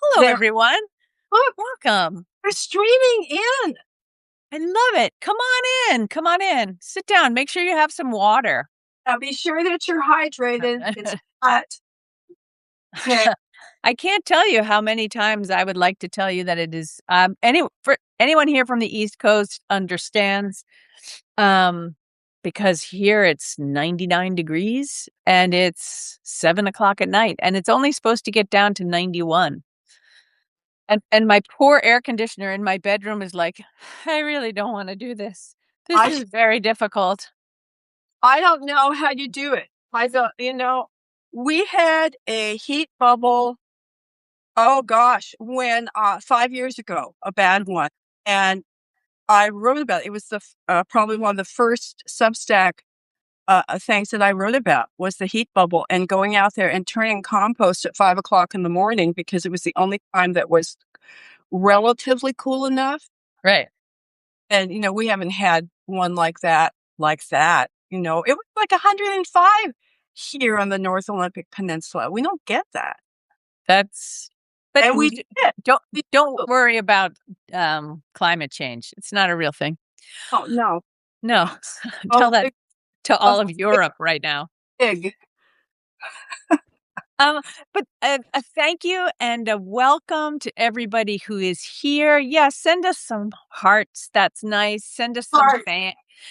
Hello, There, everyone. look, Welcome. they're streaming in. I love it. Come on in. Come on in. Sit down. Make sure you have some water. Now be sure that you're hydrated. It's hot. Okay. I can't tell you how many times I would like to tell you that it is for anyone here from the East Coast understands because here it's 99 degrees and it's 7 o'clock at night and it's only supposed to get down to 91. And my poor air conditioner in my bedroom is like, I really don't want to do this. This I is very difficult. I don't know how you do it. I don't, we had a heat bubble, oh gosh, when 5 years ago, a bad one. And I wrote about it. It was probably one of the first Substack things that I wrote about was the heat bubble and going out there and turning compost at 5 o'clock in the morning because it was the only time that was relatively cool enough. Right. And, we haven't had one like that. It was like 105 here on the North Olympic Peninsula. We don't get that. But And we did. don't worry about climate change. It's not a real thing. Oh, no. No. Tell that to all of big- Europe right now. Big. But a thank you and a welcome to everybody who is here. Yeah, send us some hearts. That's nice. Send us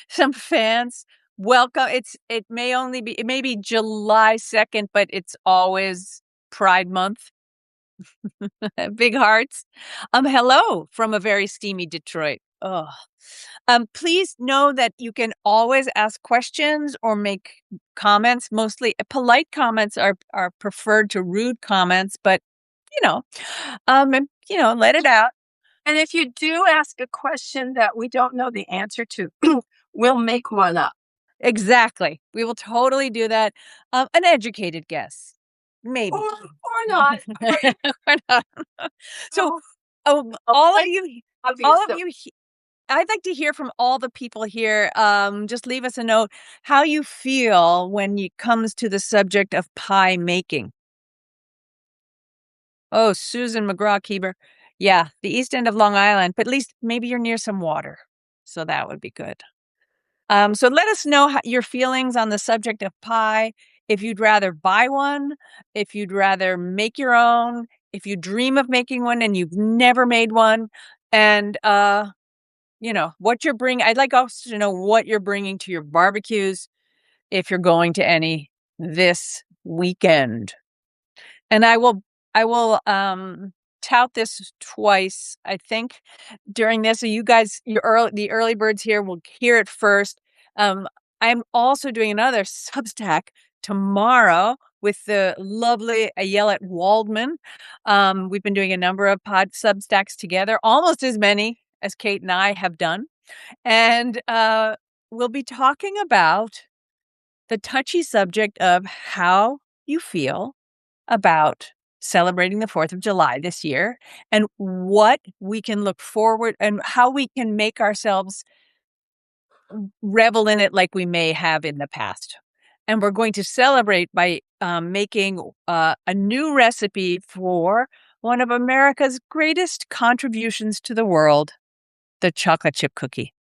some fans. Welcome. It may be July 2nd, but it's always Pride Month. Big hearts. Hello from a very steamy Detroit. Oh. Please know that you can always ask questions or make comments. Mostly polite comments are preferred to rude comments, but let it out. And if you do ask a question that we don't know the answer to, we'll make one up. Exactly. We will totally do that. An educated guess. Maybe. Or not. Or not. So, all of you, I'd like to hear from all the people here. Just leave us a note how you feel when it comes to the subject of pie making. Oh, Susan McGraw-Keeber. Yeah, the east end of Long Island, but at least maybe you're near some water. So that would be good. So let us know your feelings on the subject of pie. If you'd rather buy one, if you'd rather make your own, if you dream of making one and you've never made one, and what you're bringing. I'd like also to know what you're bringing to your barbecues if you're going to any this weekend. And I will tout this twice, I think, during this. So you guys, the early birds here will hear it first. I'm also doing another Substack tomorrow with the lovely Ayelet Waldman. We've been doing a number of pod Substacks together, almost as many as Kate and I have done. And we'll be talking about the touchy subject of how you feel about celebrating the 4th of July this year and what we can look forward and how we can make ourselves revel in it like we may have in the past. And we're going to celebrate by making a new recipe for one of America's greatest contributions to the world, the chocolate chip cookie.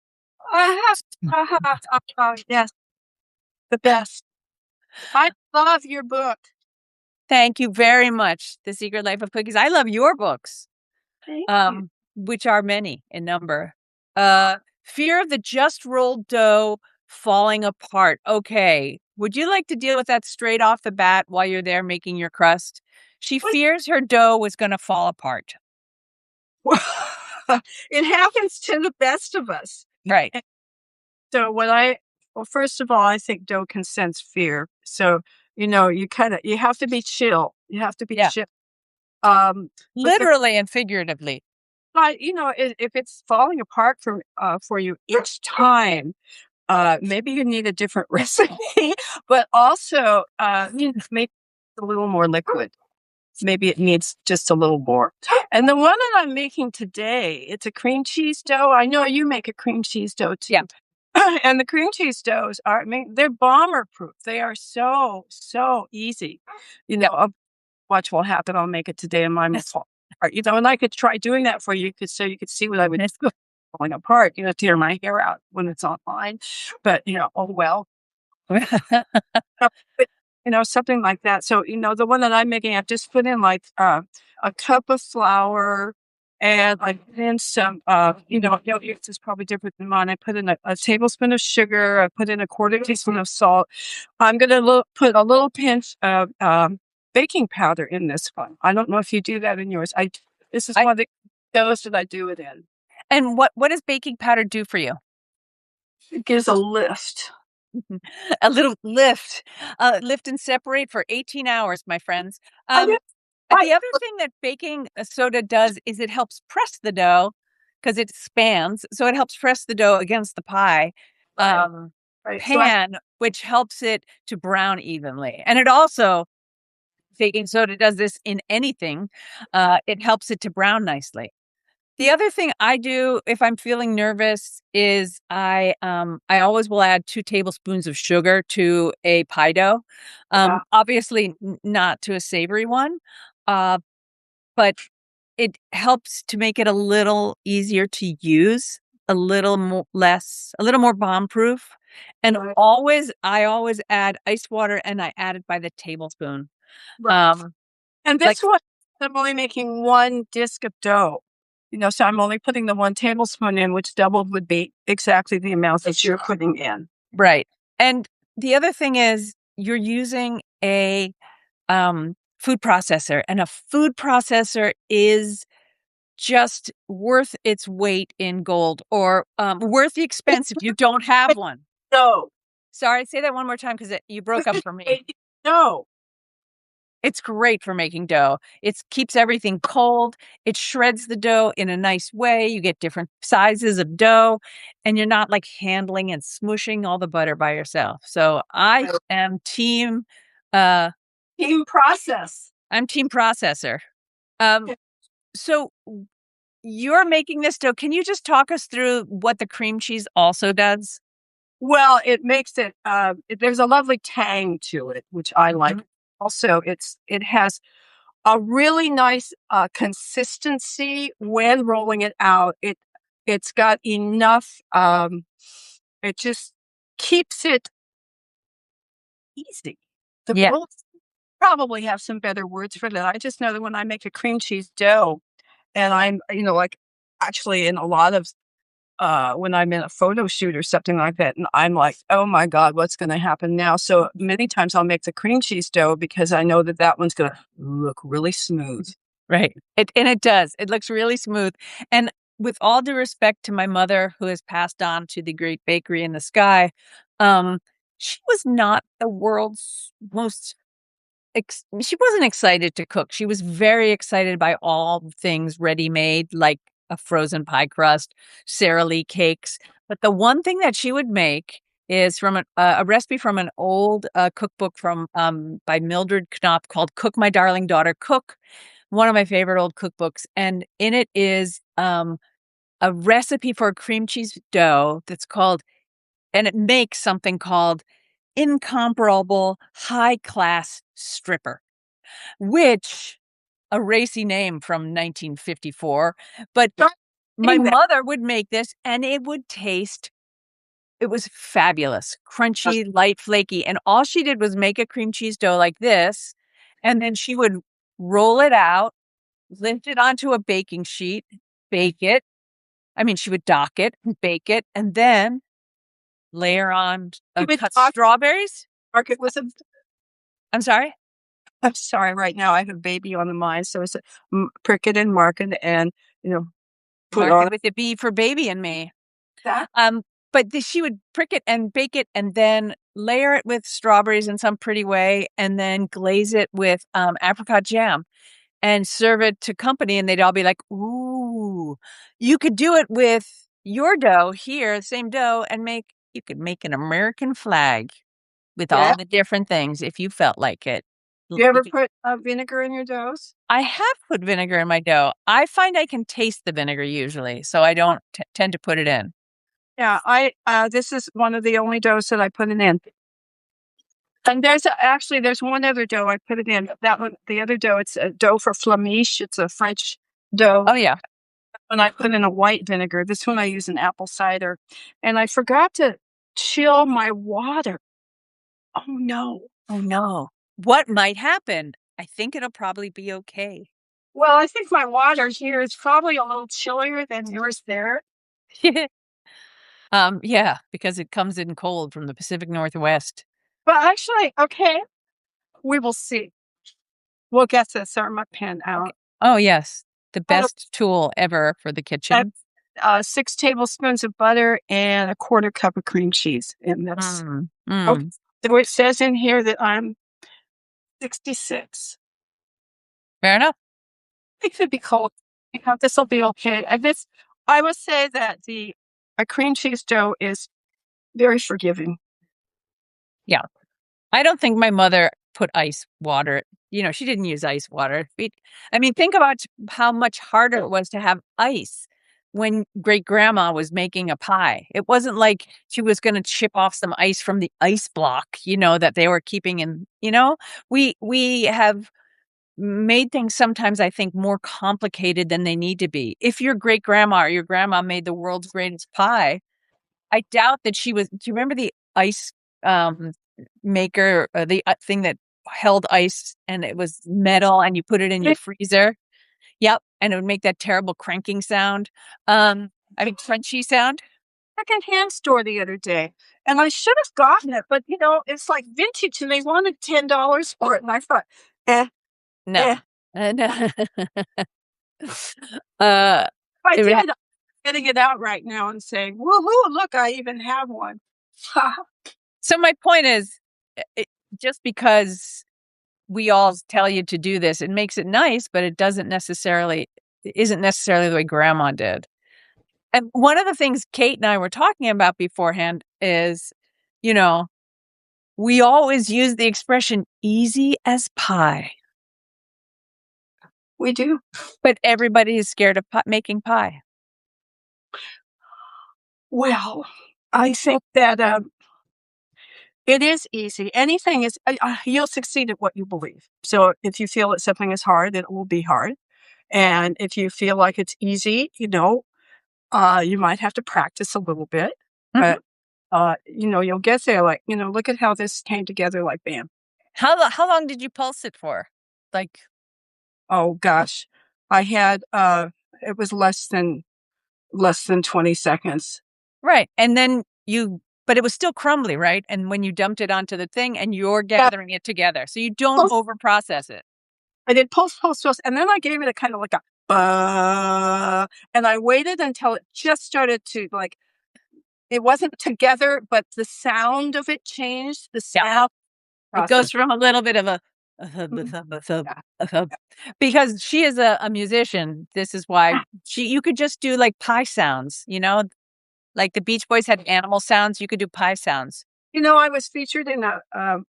Yes, the best. I love your book. Thank you very much. The Secret Life of Cookies. I love your books, which are many in number. Fear of the just rolled dough falling apart. Okay. Would you like to deal with that straight off the bat while you're there making your crust? She fears her dough was going to fall apart. It happens to the best of us. Right. So first of all, I think dough can sense fear. So, you have to be chill. You have to be chill. Literally and figuratively. But, if it's falling apart for you each time, maybe you need a different recipe, but also, maybe a little more liquid. Maybe it needs just a little more. And the one that I'm making today, it's a cream cheese dough. I know you make a cream cheese dough too. Yeah. And the cream cheese doughs they're bomber proof. They are so, so easy. Watch what happen. I'll make it today in my fall. apart, and I could try doing that for you, so you could see what I would do falling apart, tear my hair out when it's online. But, oh well. Uh, but, something like that. So, the one that I'm making, I've just put in like a cup of flour and I put in some, yours is probably different than mine. I put in a tablespoon of sugar. I put in a quarter teaspoon of salt. I'm going to put a little pinch of baking powder in this one. I don't know if you do that in yours. This is I one of the doughs that I do it in. And what does baking powder do for you? It gives a lift. A little lift. Lift and separate for 18 hours, my friends. I do. The I, other thing that baking soda does is it helps press the dough because it expands, so it helps press the dough against the pie, right, um, right. So pan, which helps it to brown evenly. And it also baking soda does this in anything, it helps it to brown nicely. The other thing I do if I'm feeling nervous is I always will add 2 tablespoons of sugar to a pie dough. yeah, Obviously not to a savory one, uh, but it helps to make it a little easier to use, a little more bomb-proof, and right, I always add ice water, and I add it by the tablespoon. right. Um, And like this one, I'm only making 1 disc of dough, so I'm only putting the 1 tablespoon in, which doubled would be exactly the amount that you're putting in. Right. And the other thing is you're using a food processor, and a food processor is just worth its weight in gold, or worth the It's expense if you don't have one. dough. Sorry, say that one more time because you broke up for me. It's dough. It's great for making dough. It keeps everything cold. It shreds the dough in a nice way. You get different sizes of dough, and you're not like handling and smushing all the butter by yourself. So am team. Uh, Team process. I'm team processor. Um, so you're making this dough. Can you just talk us through what the cream cheese also does? Well, it makes it, there's a lovely tang to it, which I like. Mhm. Also, it has a really nice consistency when rolling it out. It's got enough. It just keeps it easy. The Yeah, rolls probably have some better words for that. I just know that when I make a cream cheese dough, and I'm, like actually in a lot of when I'm in a photo shoot or something like that, and I'm like, "Oh my god, what's gonna happen now?" So many times I'll make the cream cheese dough because I know that that one's gonna look really smooth. right. It does. It looks really smooth. And with all due respect to my mother, who has passed on to the great bakery in the sky, um, she was not the world's most she wasn't excited to cook. She was very excited by all things ready-made, like a frozen pie crust, Sara Lee cakes. But the one thing that she would make is from a recipe from an old cookbook from by Mildred Knopf called "Cook My Darling Daughter Cook." One of my favorite old cookbooks, and in it is a recipe for a cream cheese dough and it makes something called incomparable high class stripper, which a racy name from 1954. But Start my eating that. mother would make this and it was fabulous, crunchy, light, flaky. And all she did was make a cream cheese dough like this. And then she would roll it out, lift it onto a baking sheet, bake it. I mean, she would dock it, bake it, and then layer on Even cut talk strawberries. market was a I'm sorry? I'm sorry, right now I have a baby on the mind, so it's a prick it and mark it and, you know, put Mark on it with a B for baby and me. that. But she would prick it and bake it and then layer it with strawberries in some pretty way and then glaze it with apricot jam and serve it to company. And they'd all be like, ooh, you could do it with your dough here, the same dough, and you could make an American flag with Yeah. all the different things if you felt like it. Do you You ever could, put, vinegar in your doughs? I have put vinegar in my dough. I find I can taste the vinegar usually, so I don't tend to put it in. Yeah, this is one of the only doughs that I put it in. And there's one other dough I put it in. That one, the other dough, it's a dough for flamiche. It's a French dough. Oh, yeah. When I put in a white vinegar. This one I use an apple cider. And I forgot to chill my water. Oh no. Oh, no. What might happen? I think it'll probably be okay. Well, I think my water here is probably a little chillier than yours there. Yeah, because it comes in cold from the Pacific Northwest. But actually, okay, we will see. We'll get this thermos pan Okay. out. Oh, yes. The Add best tool ever for the a, kitchen. 6 tablespoons of butter and a quarter cup of cream cheese in this. Mm, Okay. mm. So it says in here that I'm 66. Fair enough. It could be cold. This will be okay. I would say that the a cream cheese dough is very forgiving. Yeah. I don't think my mother put ice water. She didn't use ice water. I mean, think about how much harder it was to have ice when great grandma was making a pie. It wasn't like she was going to chip off some ice from the ice block, that they were keeping in, we have made things sometimes, I think, more complicated than they need to be. If your great grandma or your grandma made the world's greatest pie, I doubt that she was. Do you remember the ice um, maker, the thing that held ice and it was metal and you put it in your freezer? Yep. And it would make that terrible cranking sound. I mean, crunchy sound. Secondhand store the other day, and I should have gotten it, but it's like vintage, and they wanted $10 for it, and I thought, eh, No. eh. No. uh, If I it would did, I'm getting it out right now and saying, "Woohoo! Look, I even have one." so my point is, just because we all tell you to do this, it makes it nice, but it isn't necessarily the way grandma did. And one of the things Kate and I were talking about beforehand is, you know, we always use the expression easy as pie, We do. but everybody is scared of making pie. Well, I think that it is easy. Anything is, you'll succeed at what you believe. So if you feel that something is hard, then it will be hard. And if you feel like it's easy, you might have to practice a little bit, Mhm. but you'll get there. Like, look at how this came together. Like, bam. How long did you pulse it for? Like, Oh gosh, I had it was less than 20 seconds. right. And then but it was still crumbly, right? And when you dumped it onto the thing and you're Yeah, gathering it together, so you don't pulse, over process it. I did pulse, and then I gave it a kind of like a and I waited until it just started to like it wasn't together, but the sound of it changed. The Yeah. sound It process. goes from a little bit of a thub, a Mhm. thub, a thub, Yeah. a thub. Because she is a musician. This is why you could just do like pie sounds, like the Beach Boys had animal sounds. You could do pie sounds. I was featured in a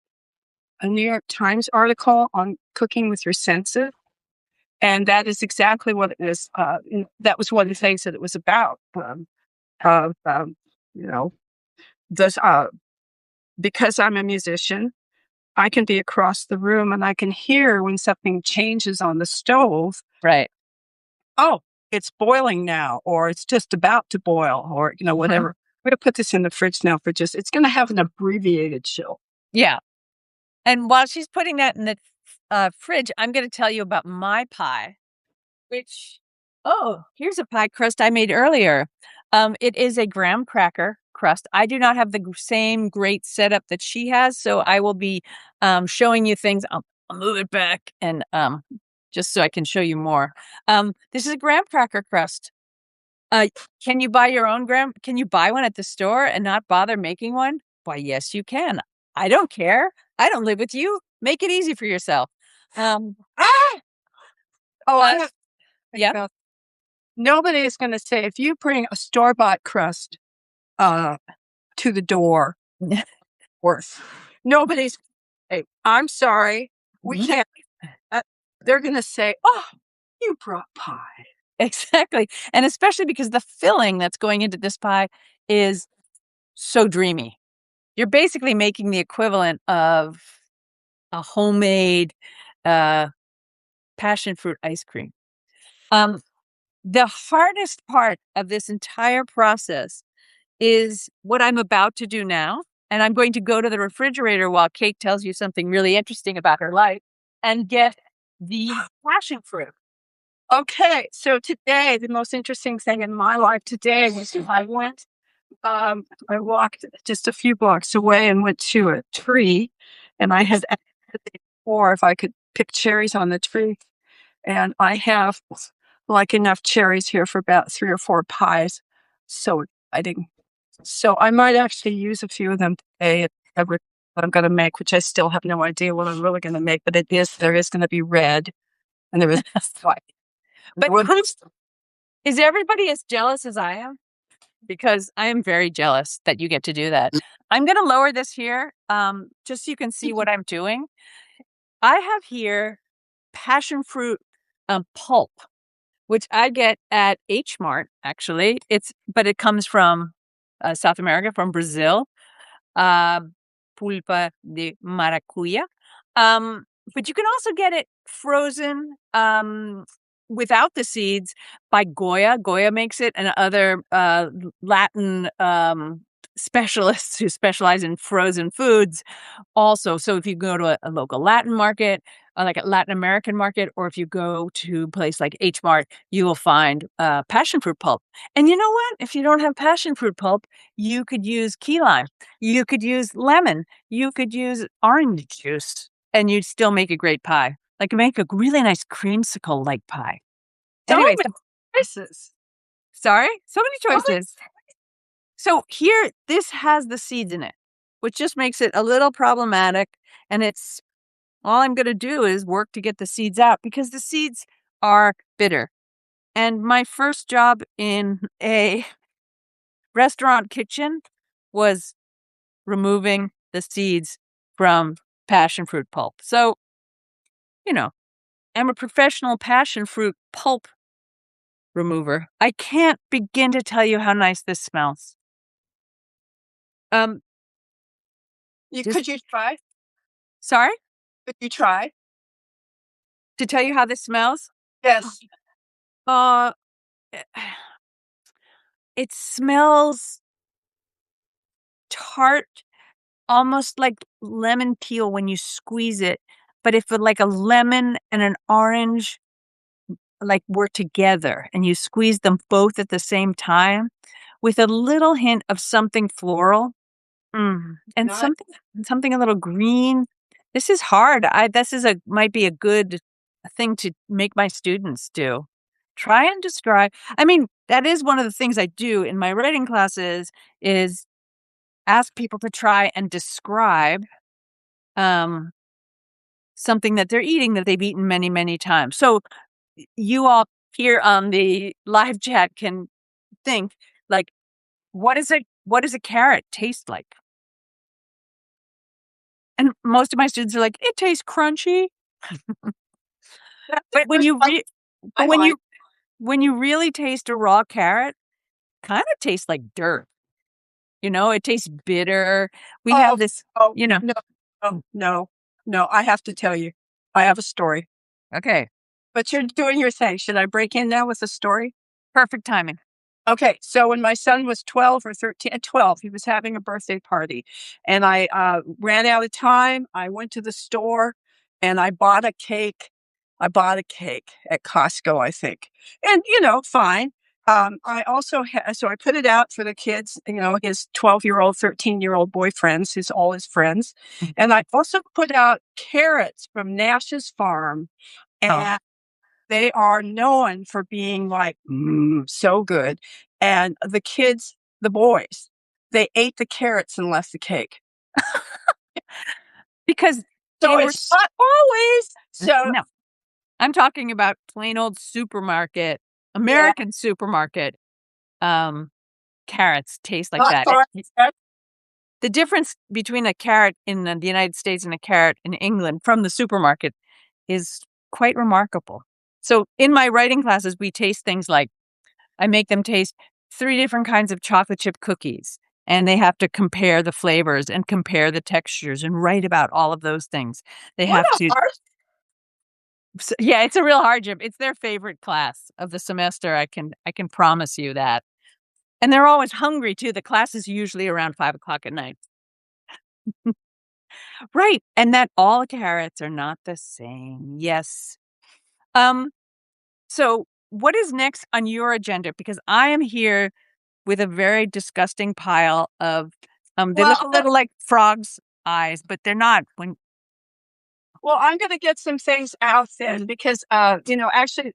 New York Times article on cooking with your senses, and that is exactly what it is. That was one of the things that it was about. Uh, um, you know, this because I'm a musician, I can be across the room and I can hear when something changes on the stove. Right. Oh, it's boiling now, or it's just about to boil, or Mhm. whatever. We're gonna put this in the fridge now for just. It's gonna have an abbreviated chill. Yeah. And while she's putting that in the fridge, I'm going to tell you about my pie. Here's a pie crust I made earlier. It is a graham cracker crust. I do not have the same great setup that she has, so I will be showing you things. I'll move it back and just so I can show you more. This is a graham cracker crust. Uh, can you buy your own graham? Can you buy one at the store and not bother making one? Why, yes, you can. I don't care. I don't live with you. Make it easy for yourself. Um, Ah! Oh, I uh, have to think yeah. about. Nobody is going to say if you bring a store bought crust uh, to the door, worth. Nobody's. Hey, I'm sorry, we can't. Uh, they're going to say, "Oh, you brought pie." Exactly. And especially because the filling that's going into this pie is so dreamy. You're basically making the equivalent of a homemade uh, passion fruit ice cream. The hardest part of this entire process is what I'm about to do now. And I'm going to go to the refrigerator while Kate tells you something really interesting about her life and get the passion fruit. Okay, so today, the most interesting thing in my life today was I walked just a few blocks away and went to a tree, and I had asked the day before if I could pick cherries on the tree, and I have like enough cherries here for about 3 or 4 pies. So exciting. So I might actually use a few of them today at what I'm going to make, which I still have no idea what I'm really going to make, but there is going to be red and there is white. But is everybody as jealous as I am? Because I am very jealous that you get to do that. I'm going to lower this here, just so you can see what I'm doing. I have here passion fruit pulp, which I get at H Mart. Actually, but it comes from South America, from Brazil. Uh, Pulpa de maracuya. But you can also get it frozen without the seeds by Goya. Goya makes it, and other Latin specialists who specialize in frozen foods also. So if you go to a local Latin market, like a Latin American market, or if you go to a place like H Mart, you will find passion fruit pulp. And you know what? If you don't have passion fruit pulp, you could use key lime. You could use lemon. You could use orange juice, and you'd still make a great pie. Like make a really nice creamsicle-like pie. so Anyway, many choices. sorry, so many So many- choices. So here, this has the seeds in it, which just makes it a little problematic. And all I'm going to do is work to get the seeds out because the seeds are bitter. And my first job in a restaurant kitchen was removing the seeds from passion fruit pulp. So, I'm a professional passion fruit pulp remover. I can't begin to tell you how nice this smells. Um, Could you try? sorry Could you try? to tell you how this smells. Yes. Uh, it smells tart, almost like lemon peel when you squeeze it. But if like a lemon and an orange like were together and you squeeze them both at the same time with a little hint of something floral, and Not something a little green. This is hard. Might be a good thing to make my students do. Try and describe. I mean, that is one of the things I do in my writing classes is ask people to try and describe um, something that they're eating that they've eaten many, many times. So you all here on the live chat can think like, what does a carrot taste like? And most of my students are like, it tastes crunchy. But when you re- but I like. when you really taste a raw carrot, kind of tastes like dirt. It tastes bitter. We have Oh, this, oh, you know. no, oh, no, no. I have to tell you, I have a story. Okay, But you're doing your thing. Should I break in now with a story? perfect timing. Okay, so when my son was 12 or 13, 12, he was having a birthday party. And I ran out of time. I went to the store and I bought a cake. I bought a cake at Costco, I think. And, fine. I also so I put it out for the kids, his 12-year-old, 13-year-old boyfriends, all his friends. And I also put out carrots from Nash's farm. Oh. And they are known for being like, so good. And the kids, the boys, they ate the carrots and left the cake. Because So they were it's not always. So no. I'm talking about plain old supermarket, yeah, American supermarket. Carrots taste like not that. far. The difference between a carrot in the United States and a carrot in England from the supermarket is quite remarkable. So in my writing classes, we taste things like I make them taste 3 different kinds of chocolate chip cookies, and they have to compare the flavors and compare the textures and write about all of those things. They What have a to hard. Yeah, it's a real hardship. It's their favorite class of the semester. I can promise you that. And they're always hungry too. The class is usually around 5 o'clock at night. Right. And that all carrots are not the same. Yes. Um, so what is next on your agenda? Because I am here with a very disgusting pile of they look Well, a little like frogs' eyes, but they're not. When I'm gonna get some things out then because, actually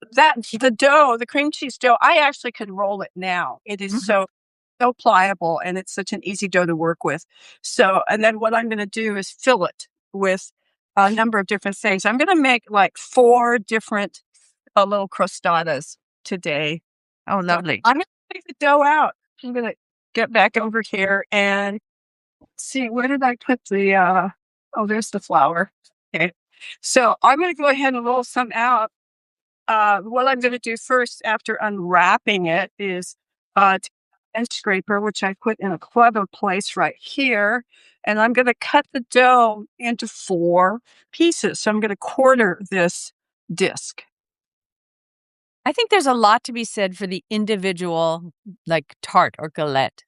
the dough, the cream cheese dough, I actually could roll it now. It is Mhm. so pliable and it's such an easy dough to work with. So, and then what I'm gonna do is fill it with a number of different things. I'm gonna make like 4 different, little crostadas today. Oh, So, lovely. I'm gonna take the dough out. I'm gonna get back over here and see, where did I put oh, there's the flour. Okay. So, I'm gonna go ahead and roll some out. What I'm going to do first after unwrapping it is take a scraper, which I put in a clever place right here. And I'm going to cut the dough into 4 pieces. So I'm going to quarter this disc. I think there's a lot to be said for the individual, like tart or galette.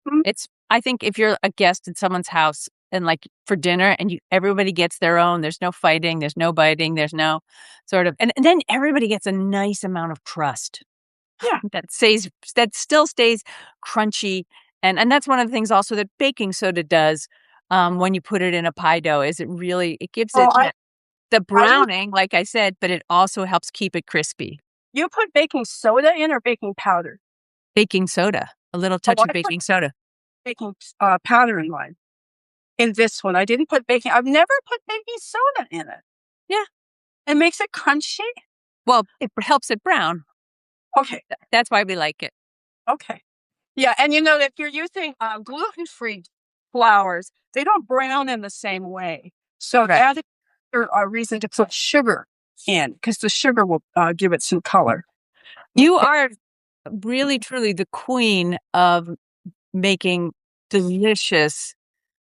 Mm, I think if you're a guest at someone's house and like for dinner and everybody gets their own, there's no fighting, there's no biting, there's no sort of, and then everybody gets a nice amount of crust yeah. that still stays crunchy. And that's one of the things also that baking soda does when you put it in a pie dough is it gives Oh, it the I use, browning, like I said, but it also helps keep it crispy. you put baking soda in or baking powder? Baking soda, a little Oh, touch of I put baking soda. baking powder in mine. In this one, I didn't put baking. I've never put baking soda in it. Yeah. It makes it crunchy. Well, it helps it brown. Okay. That's why we like it. Okay. Yeah, and if you're using gluten-free flours, they don't brown in the same way. So Right. that is a reason to put sugar in, because the sugar will give it some color. You are really, truly the queen of making delicious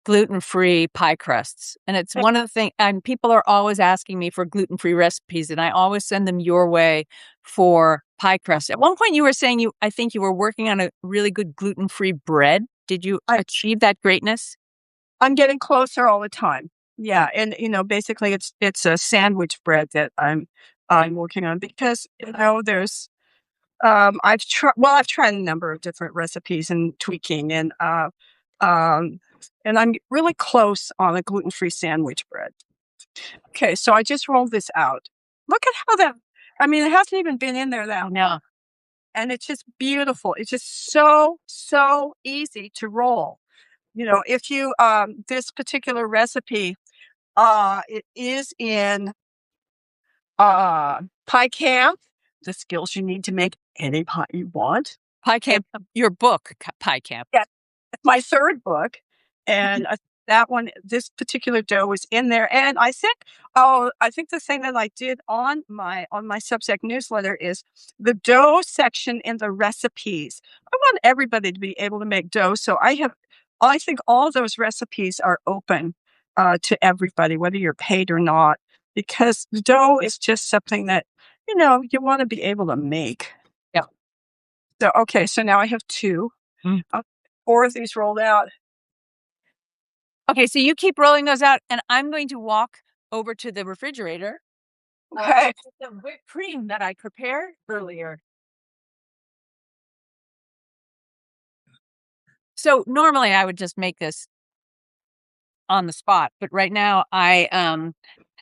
gluten-free pie crusts. And it's one of the things, and people are always asking me for gluten-free recipes, and I always send them your way for pie crust. At one point, you were saying I think you were working on a really good gluten-free bread. Did you I, achieve that greatness? I'm getting closer all the time. Yeah, and basically it's a sandwich bread that I'm working on because there's I've tried a number of different recipes and tweaking um and I'm really close on a gluten-free sandwich bread. Okay, so I just rolled this out. Look at how it hasn't even been in there that No. long. And it's just beautiful. It's just so, so easy to roll. If you this particular recipe, it is in Pie Camp, the skills you need to make any pie you want. Pie And Camp, your book, Pie Camp. yeah, it's my 3rd book, and, that one, this particular dough was in there, and I think the thing that I did on my Substack newsletter is the dough section in the recipes. I want everybody to be able to make dough, so I think all those recipes are open, to everybody, whether you're paid or not, because dough is just something that, you wanna be able to make. Yeah. So, okay, so now I have 2. Mm. 4 of these rolled out. Okay, so you keep rolling those out, and I'm going to walk over to the refrigerator Okay. with the whipped cream that I prepared earlier. So normally I would just make this on the spot, but right now I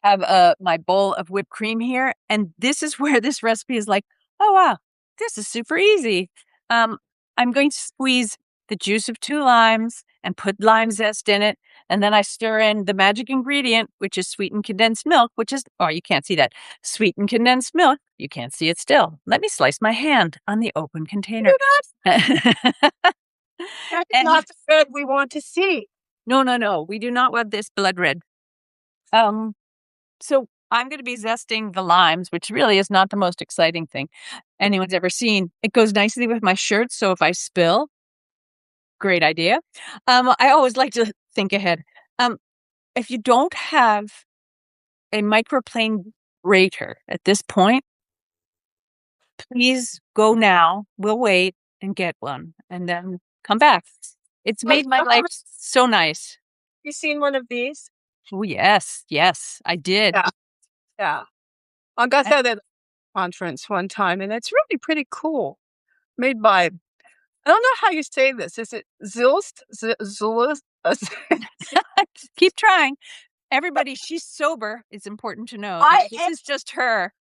have my bowl of whipped cream here, and this is where this recipe is like, oh wow, this is super easy. Um, I'm going to squeeze the juice of 2 limes and put lime zest in it, and then I stir in the magic ingredient, which is sweetened condensed milk, which is you can't see that sweetened condensed milk. You can't see it still. Let me slice my hand on the open container. That is And not the red we want to see. no, no, no. We do not want this blood red. Um, so I'm going to be zesting the limes, which really is not the most exciting thing anyone's ever seen. It goes nicely with my shirt, so if I spill, great idea. I always like to think ahead. Um, if you don't have a microplane rate her at this point. Please go now. We'll wait and get one and then come back. It's made my life so nice. You seen one of these? Oh, yes. Yes, I did. Yeah. Yeah. I got that at a conference one time, and it's really pretty cool. Made by, I don't know how you say this. Is it Zilst? Zilst? Keep trying. Everybody, she's sober. It's important to know. This is just her.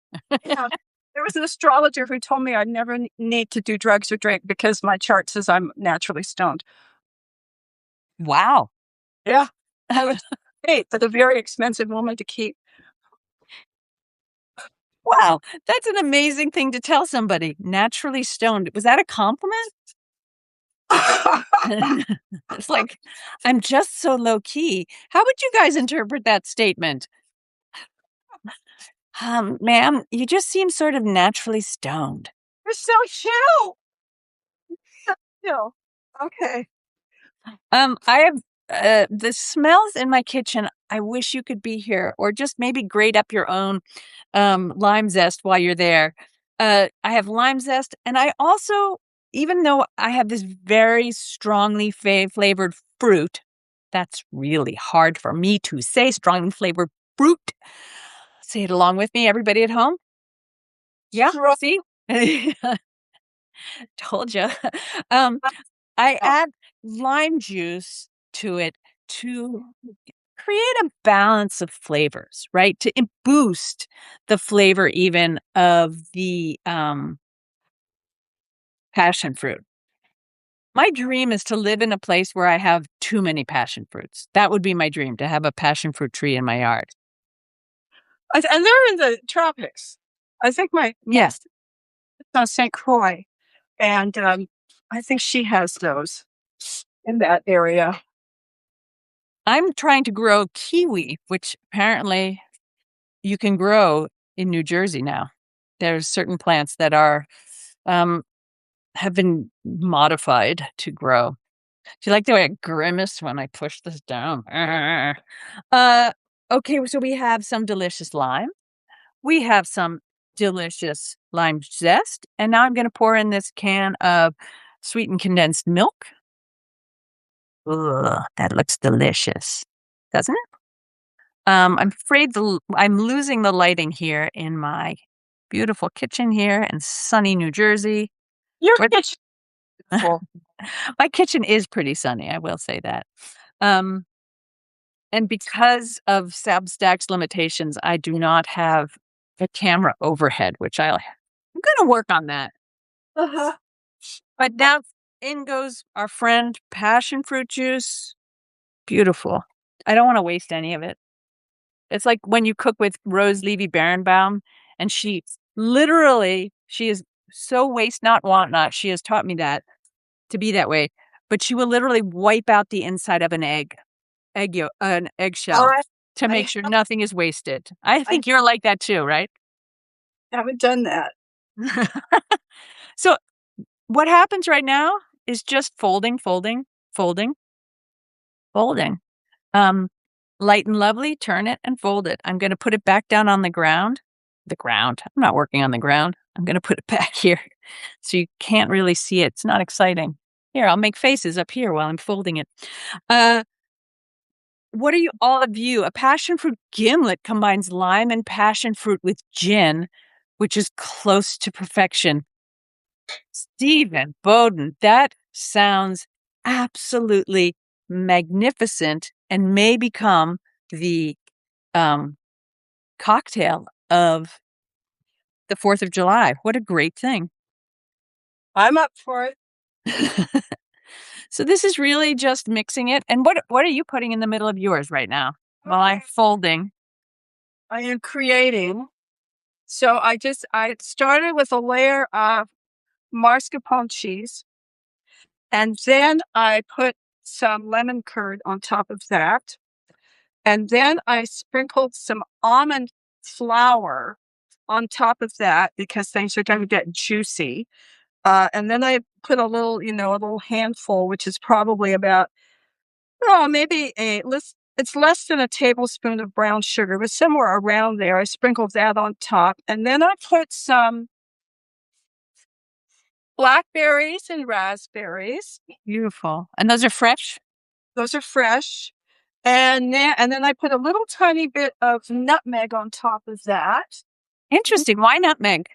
Yeah. There was an astrologer who told me I'd never need to do drugs or drink because my chart says I'm naturally stoned. Wow. Yeah. I was paid for the very expensive woman to keep. Wow. That's an amazing thing to tell somebody. Naturally stoned. Was that a compliment? It's like, I'm just so low key. How would you guys interpret that statement? Ma'am, you just seem sort of naturally stoned. You're so chill. Chill. Okay. I have the smells in my kitchen. I wish you could be here, or just maybe grate up your own lime zest while you're there. I have lime zest, and I also, even though I have this very strongly flavored fruit, that's really hard for me to say, strongly flavored fruit. Say it along with me, everybody at home. Yeah, see? Told you. I add lime juice to it to create a balance of flavors, right? To boost the flavor even of the passion fruit. My dream is to live in a place where I have too many passion fruits. That would be my dream, to have a passion fruit tree in my yard. And they're in the tropics. I think my Yes. on St. Croix, and I think she has those in that area. I'm trying to grow kiwi, which apparently you can grow in New Jersey now. There's certain plants that are have been modified to grow. Do you like the way I grimace when I push this down? Okay, so we have some delicious lime. We have some delicious lime zest. And now I'm going to pour in this can of sweetened condensed milk. Ugh, that looks delicious, doesn't it? I'm afraid I'm losing the lighting here in my beautiful kitchen here in sunny New Jersey. Your kitchen. My kitchen is pretty sunny, I will say that. And because of Substack's limitations, I do not have a camera overhead, which I'm going to work on that. Uh-huh. But now in goes our friend passion fruit juice. Beautiful. I don't want to waste any of it. It's like when you cook with Rose Levy Berenbaum, and she is so waste not, want not. She has taught me that to be that way. But she will literally wipe out the inside of an eggshell to make sure nothing is wasted. I think you're like that too, right? I haven't done that. So what happens right now is just folding, folding, folding, folding. Light and lovely, turn it and fold it. I'm going to put it back down on the ground. The ground. I'm not working on the ground. I'm going to put it back here so you can't really see it. It's not exciting. Here, I'll make faces up here while I'm folding it. What are all of you? A passion fruit gimlet combines lime and passion fruit with gin, which is close to perfection. Stephen Bowden, that sounds absolutely magnificent and may become the cocktail of the 4th of July. What a great thing. I'm up for it. So this is really just mixing it. And what are you putting in the middle of yours right now while I'm folding? I am creating. So I started with a layer of mascarpone cheese, and then I put some lemon curd on top of that. And then I sprinkled some almond flour on top of that because things are going to get juicy. And then I put a little handful, which is probably about, maybe it's less than a tablespoon of brown sugar, but somewhere around there. I sprinkled that on top. And then I put some blackberries and raspberries. Beautiful. And those are fresh? Those are fresh. And then I put a little tiny bit of nutmeg on top of that. Interesting. Why nutmeg?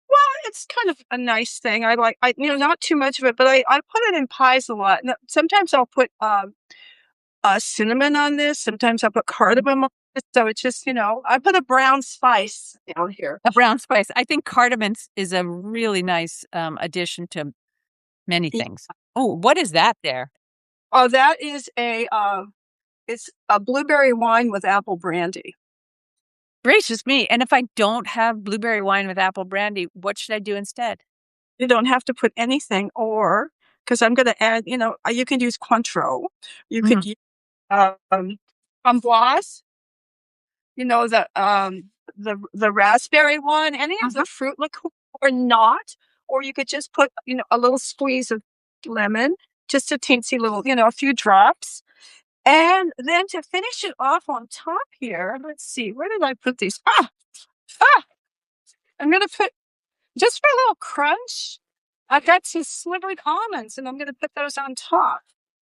Well, it's kind of a nice thing. Not too much of it, but I put it in pies a lot. Sometimes I'll put cinnamon on this. Sometimes I'll put cardamom on this. So it's just, I put a brown spice down here. A brown spice. I think cardamom is a really nice addition to many things. Oh, what is that there? Oh, that is it's a blueberry wine with apple brandy. Gracious me. And if I don't have blueberry wine with apple brandy, what should I do instead? You don't have to put anything, or because I'm going to add, you can use Cointreau. You could use framboise, the raspberry one, any of the fruit liqueur, or not, or you could just put, a little squeeze of lemon, just a teensy little, a few drops. And then to finish it off on top here, let's see, where did I put these? I'm going to put, just for a little crunch, I've got some slivered almonds, and I'm going to put those on top.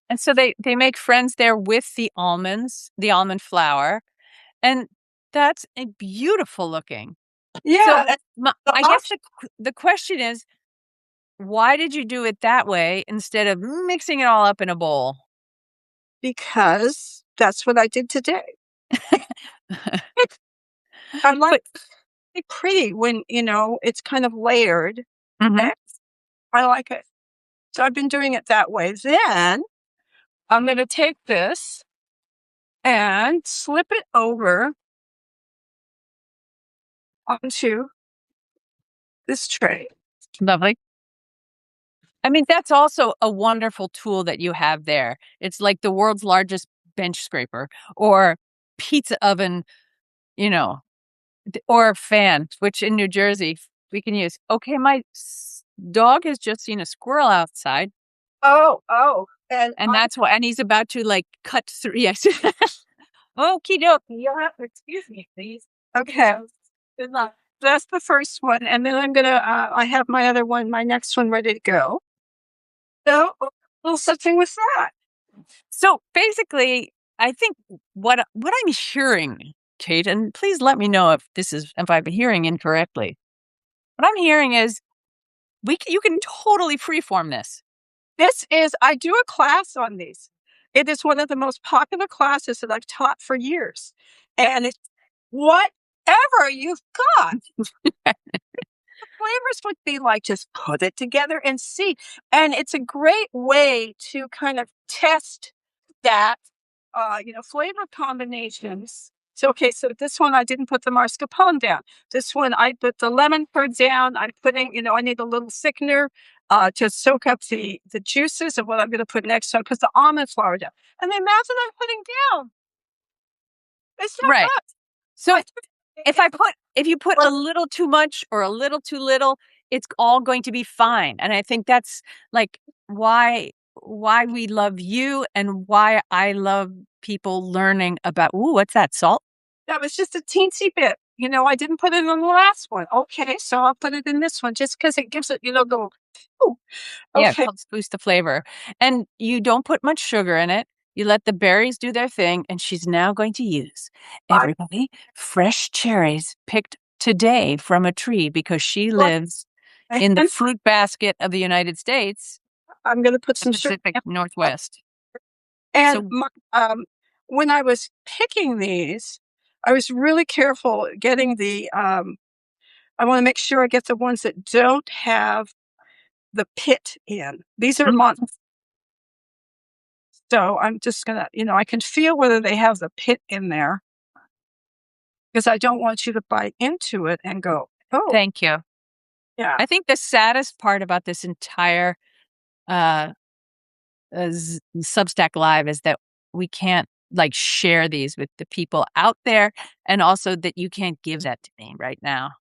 And so they make friends there with the almonds, the almond flour. And that's a beautiful looking. Yeah. So I guess the question is, why did you do it that way instead of mixing it all up in a bowl? Because that's what I did today. I like it pretty when, it's kind of layered. Mm-hmm. I like it. So I've been doing it that way. Then I'm going to take this and slip it over onto this tray. Lovely. I mean, that's also a wonderful tool that you have there. It's like the world's largest bench scraper or pizza oven, or fan, which in New Jersey we can use. Okay, my dog has just seen a squirrel outside. Oh. And that's why, and he's about to cut through. Yes. Okie dokie. You'll have to excuse me, please. Okay. Good luck. That's the first one. And then I'm going to, I have my next one ready to go. So a little something with that. So basically, I think what I'm hearing, Kate, and please let me know if I'm hearing incorrectly. What I'm hearing is you can totally freeform this. I do a class on these. It is one of the most popular classes that I've taught for years. And it's whatever you've got. The flavors would be like, just put it together and see. And it's a great way to kind of test that, flavor combinations. So this one, I didn't put the mascarpone down. This one, I put the lemon curd down. I'm putting, I need a little thickener to soak up the juices of what I'm going to put next. So I put the almond flour down. And the amount that I'm putting down, it's not right. much. So if you put a little too much or a little too little, it's all going to be fine. And I think that's why we love you and why I love people learning about, what's that, salt? That was just a teensy bit. I didn't put it in the last one. Okay, so I'll put it in this one just because it gives it, the, ooh. Yeah, Okay. it helps boost the flavor. And you don't put much sugar in it. You let the berries do their thing. And she's now going to use, everybody, fresh cherries picked today from a tree because she lives in the fruit basket of the United States. I'm going to put some Pacific Northwest. And when I was picking these, I was really careful getting I want to make sure I get the ones that don't have the pit in. These are months. So I'm just going to, I can feel whether they have the pit in there because I don't want you to bite into it and go, oh. Thank you. Yeah. I think the saddest part about this entire Substack Live is that we can't share these with the people out there, and also that you can't give that to me right now.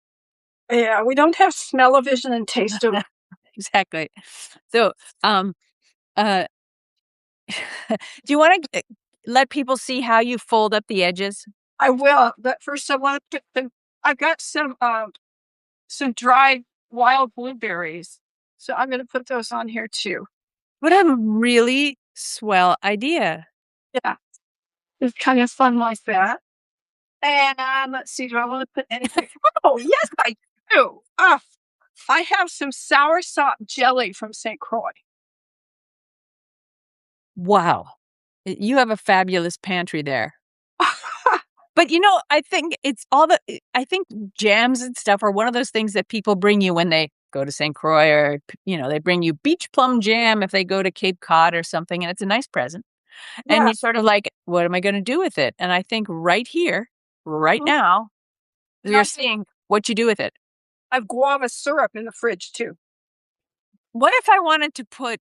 Yeah, we don't have smell-o-vision and taste-o-vision. Exactly. So, do you want to let people see how you fold up the edges? I will, but first I want to put I've got some dried wild blueberries, so I'm gonna put those on here too. What a really swell idea. Yeah, it's kind of fun like that. And, let's see, do I wanna put anything oh, yes, I do. I have some soursop jelly from St. Croix. Wow. You have a fabulous pantry there. But, I think it's all I think jams and stuff are one of those things that people bring you when they go to St. Croix or, they bring you beach plum jam if they go to Cape Cod or something, and it's a nice present. And Yeah. you're sort of like, "What am I gonna do with it?" And I think right here, right Mhm. now, And we are seeing what you do with it. I've guava syrup in the fridge too. What if I wanted to put,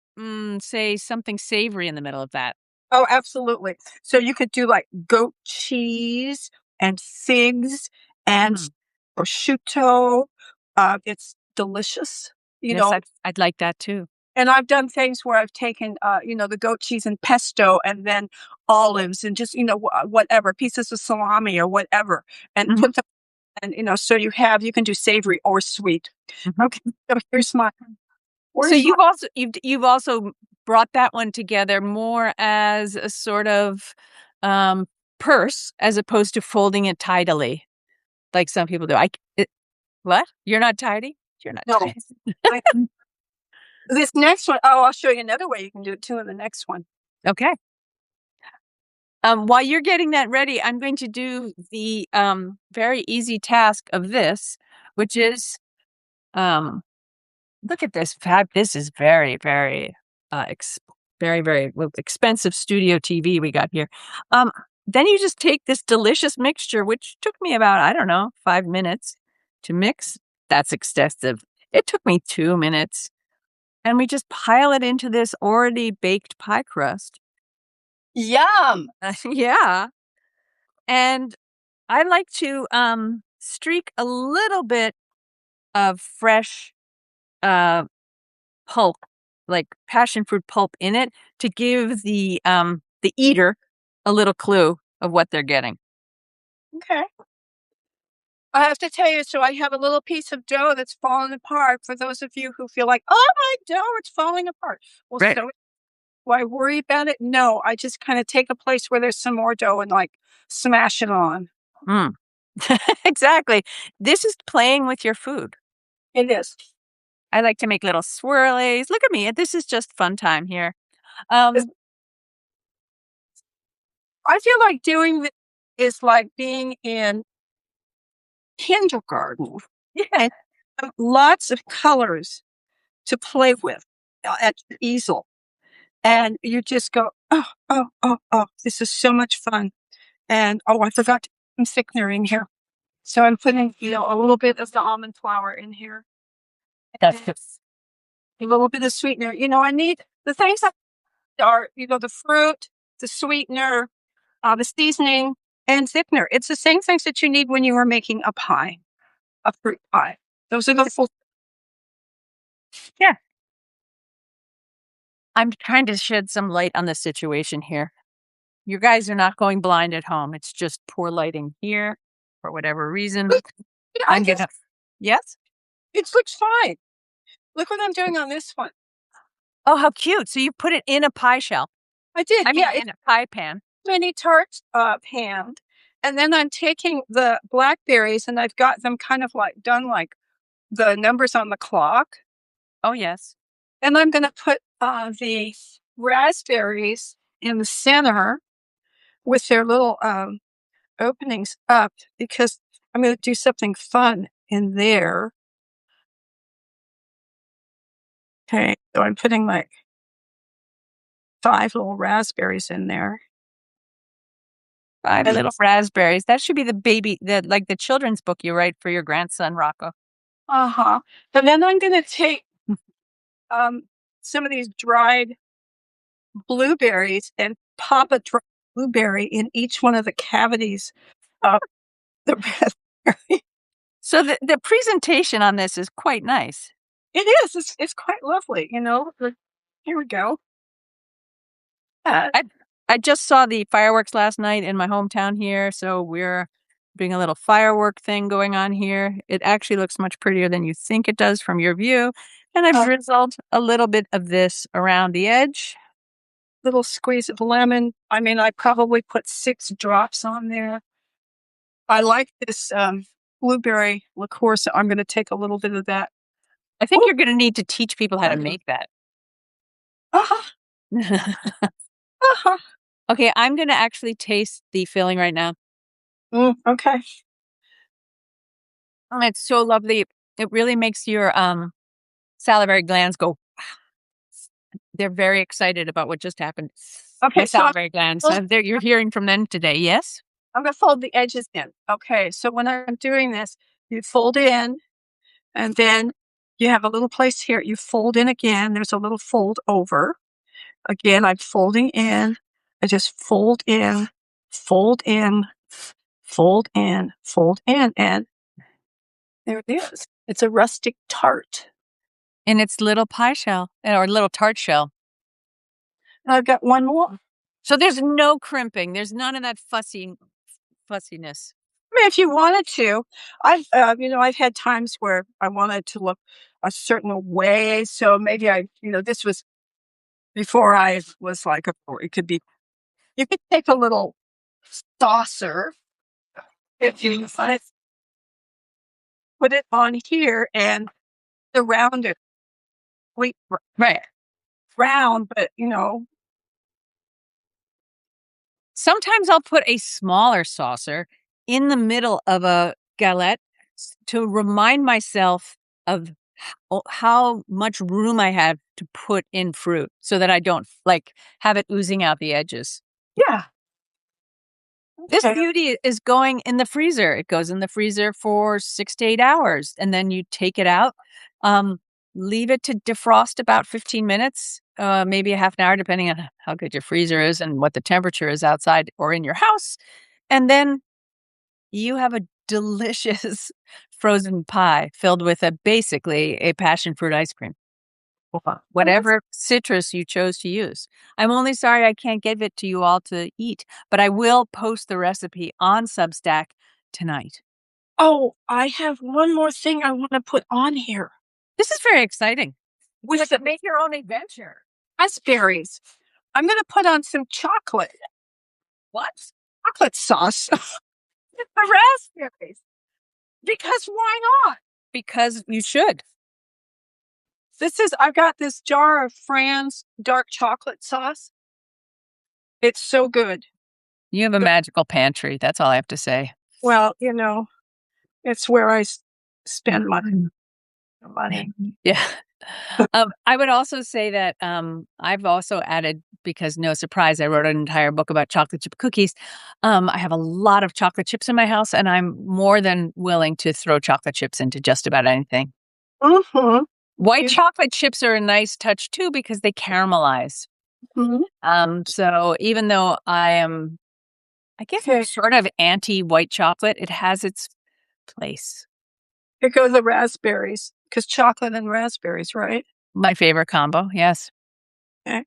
say, something savory in the middle of that? Oh, absolutely. So you could do, like, goat cheese and figs and Mm. prosciutto. It's delicious, you Yes, know, I'd like that too. and I've done things where I've taken, the goat cheese and pesto and then olives and just, whatever, pieces of salami or whatever, and Mhm, put them and, so you can do savory or sweet. mhm. Okay, so So where's my you've also brought that one together more as a sort of, um, purse as opposed to folding it tidily, like some people do. What? You're not tidy? You're not no, tidy. I this next one I'll show you another way you can do it too in the next one. Okay. While you're getting that ready, I'm going to do the, very easy task of this, which is, um look at this is very, very, very, very expensive studio TV we got here. Um, then you just take this delicious mixture, which took me about, I don't know, 5 minutes to mix. That's excessive. It took me 2 minutes, and we just pile it into this already baked pie crust. Yum! Yeah, and I like to, streak a little bit of fresh, uh pulp, like passion fruit pulp in it to give the eater a little clue of what they're getting. Okay. I have to tell you, so I have a little piece of dough that's fallen apart for those of you who feel like, "Oh, my dough, it's falling apart." Well, Right. so do I worry about it? No, I just kinda take a place where there's some more dough and, like, smash it on. Mm. Exactly. This is playing with your food. It is. I like to make little swirlies. Look at me. This is just fun time here. It's Um, I feel like doing it is like being in kindergarten. yeah. And lots of colors to play with, at your easel, and you just go, "Oh, oh, oh, oh, this is so much fun." And, oh, I forgot to put some thickener in here. So I'm putting, a little bit of the almond flour in here That's and just a little bit of sweetener. I need the things that are, the fruit, the sweetener, the seasoning, and thickener. It's the same things that you need when you are making a pie, a fruit pie. Those are the full. yeah. I'm trying to shed some light on the situation here. You guys are not going blind at home. It's just poor lighting here for whatever reason. I I'm just, gonna Yes? it looks fine. Look what I'm doing on this one. Oh, how cute. So you put it in a pie shell. I did, I mean, yeah. in a pie pan. Mini Tart panned, and then I'm taking the blackberries and I've got them kind of like done like the numbers on the clock, Oh, yes. and I'm going to put the raspberries in the center with their little openings up because I'm going to do something fun in there. Okay, so I'm putting like 5 little raspberries in there. 5 And little raspberries. That should be the children's book you write for your grandson, Rocco. uh-huh. And then I'm going to take um, some of these dried blueberries and pop a dry blueberry in each one of the cavities of the raspberry. So the presentation on this is quite nice. It is. It's quite lovely. Here we go. Uh, I just saw the fireworks last night in my hometown here, so we're doing a little firework thing going on here. It actually looks much prettier than you think it does from your view. And I've A drizzled a little bit of this around the edge. little squeeze of lemon. I mean, I probably put 6 drops on there. I like this blueberry liqueur, so I'm going to take a little bit of that. I think Oh, you're going to need to teach people how to make that. uh-huh, uh-huh. Okay, I'm going to actually taste the filling right now. Okay. And it's so lovely. It really makes your salivary glands go. They're very excited about what just happened. My Okay, so salivary glands. You're hearing from them today, yes? I'm going to fold the edges in. Okay, so when I'm doing this, you fold in, and then you have a little place here. You fold in again. There's a little fold over. Again, I'm folding in. I just fold in, fold in, fold in, fold in, and there it is. It's a rustic tart. In its little pie shell or little tart shell. And I've got one more. So there's no crimping. There's none of that fussiness. I mean, if you wanted to, I've had times where I wanted to look a certain way. So maybe this was before I was like, or it could be, you could take a little saucer if you want to put it on here and surround it. Wait, Right. round, but Sometimes I'll put a smaller saucer in the middle of a galette to remind myself of how much room I have to put in fruit so that I don't have it oozing out the edges. yeah. This Okay. beauty is going in the freezer. It goes in the freezer for 6 to 8 hours, and then you take it out. Leave it to defrost about 15 minutes, maybe a half an hour, depending on how good your freezer is and what the temperature is outside or in your house. And then you have a delicious frozen pie filled with basically a passion fruit ice cream. Whatever citrus you chose to use. I'm only sorry I can't give it to you all to eat, but I will post the recipe on Substack tonight. Oh, I have one more thing I want to put on here. This is very exciting. With To make your own adventure. raspberries. I'm going to put on some chocolate. What? Chocolate sauce. The raspberries. Because why not? Because you should. I've got this jar of Fran's dark chocolate sauce. It's so good. You have a magical pantry. That's all I have to say. Well, it's where I spend my money. Yeah. I would also say that I've also added, because no surprise, I wrote an entire book about chocolate chip cookies. I have a lot of chocolate chips in my house, and I'm more than willing to throw chocolate chips into just about anything. Mm-hmm. White chocolate chips are a nice touch too because they caramelize. Mm-hmm. So even though I guess I'm sort of anti-white chocolate, it has its place. Here go the raspberries, because chocolate and raspberries, right? My favorite combo, yes. Okay.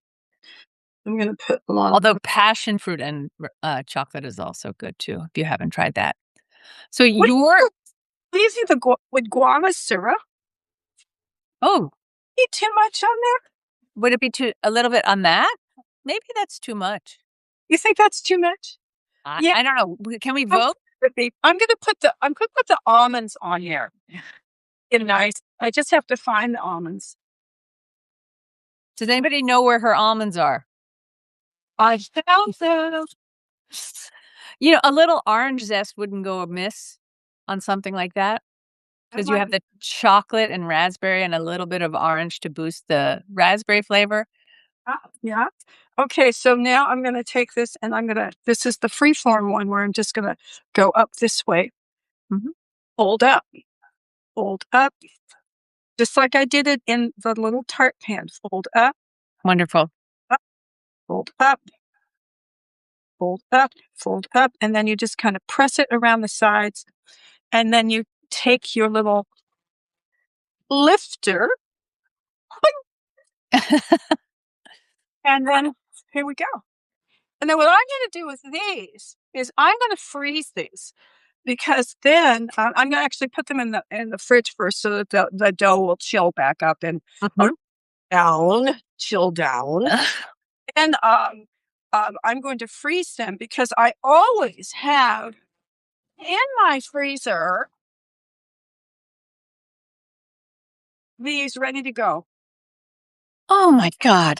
I'm going to put a lot. Although passion fruit and chocolate is also good too, if you haven't tried that. So Easy with guava syrup. oh, Eat too much on there? would it be a little bit on that? Maybe that's too much. You think that's too much? Yeah. I don't know. Can we vote? I'm going to put the almonds on here. Nice. I just have to find the almonds. Does anybody know where her almonds are? I found them. A little orange zest wouldn't go amiss on something like that. Because you have the chocolate and raspberry and a little bit of orange to boost the raspberry flavor. Yeah. Okay, so now I'm going to take this and this is the freeform one where I'm just going to go up this way. Mm-hmm. Fold up, just like I did it in the little tart pan. Fold up. Wonderful. Up, fold up, fold up, fold up, and then you just kind of press it around the sides, and then you take your little lifter, and then here we go. And then what I'm going to do with these is I'm going to freeze these because then I'm going to actually put them in the fridge first so that the dough will chill back up and Mhm. chill down. And I'm going to freeze them because I always have in my freezer these ready to go. Oh my God.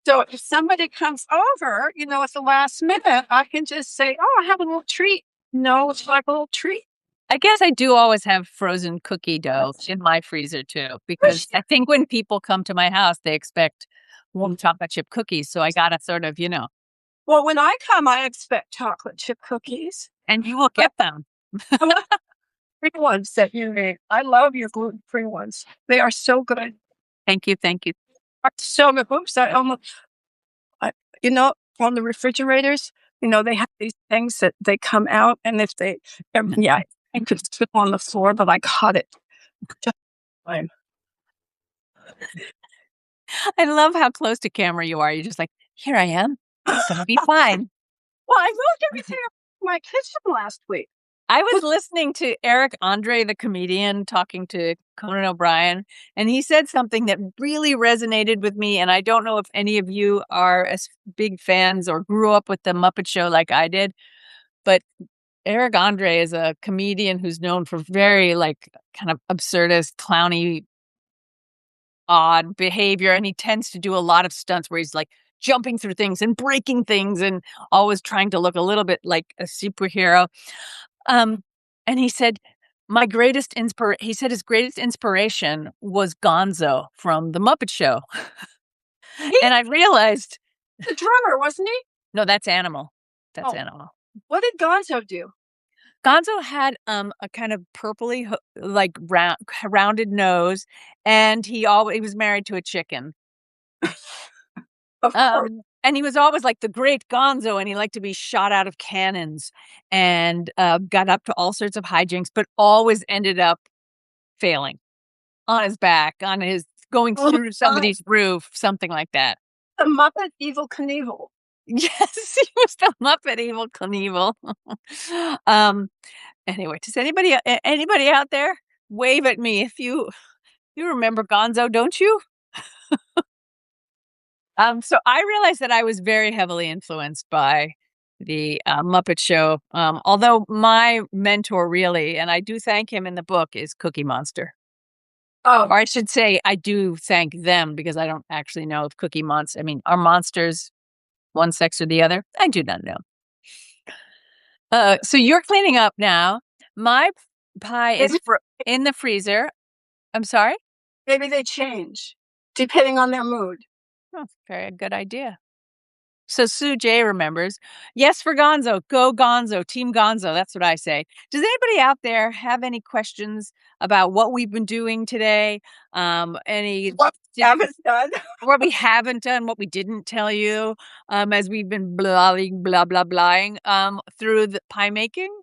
So if somebody comes over, at the last minute, I can just say, "Oh, I have a little treat." No, it's like a little treat. I guess I do always have frozen cookie dough in my freezer too, because I think when people come to my house, they expect warm chocolate chip cookies. So I gotta sort of, Well, when I come, I expect chocolate chip cookies. and you will But get them. I want free ones that you made. I love your gluten-free ones. They are so good. Thank you. Thank you. Are so good. Oops, I, on the refrigerators, they have these things that they come out, and if they, yeah, I could spit on the floor, but I caught it. Just fine. I love how close to camera you are. You're just like, here I am. It's gonna be fine. Well, I moved everything up in my kitchen last week. I was listening to Eric Andre, the comedian, talking to Conan O'Brien, and he said something that really resonated with me. And I don't know if any of you are as big fans or grew up with the Muppet Show like I did, but Eric Andre is a comedian who's known for very kind of absurdist, clowny, odd behavior, and he tends to do a lot of stunts where he's like jumping through things and breaking things and always trying to look a little bit like a superhero. Um, and he said, he said his greatest inspiration was Gonzo from The Muppet Show. He's And I realized, the drummer, wasn't he? no, that's Animal. That's Oh, Animal. what did Gonzo do? Gonzo had a kind of purpley, rounded nose, and he was married to a chicken. Of course. And he was always like the great Gonzo, and he liked to be shot out of cannons and got up to all sorts of hijinks, but always ended up failing on his back, going Oh, through my. somebody's roof, something like that. The Muppet Evil Knievel. Yes, he was the Muppet Evil Knievel. um, anyway, does anybody out there wave at me if you remember Gonzo, don't you? So I realized that I was very heavily influenced by the Muppet Show. Although my mentor really, and I do thank him in the book, is Cookie Monster. Oh, Or I should say, I do thank them because I don't actually know if Cookie Monster. I mean, are monsters one sex or the other? I do not know. So you're cleaning up now. My pie is maybe, in the freezer. I'm sorry. maybe they change depending on their mood. Oh, very good idea. So Sue J remembers. Yes, for Gonzo. Go Gonzo. Team Gonzo. That's what I say. Does anybody out there have any questions about what we've been doing today? Any What we haven't done? what we haven't done, what we didn't tell you, as we've been blahing through the pie making?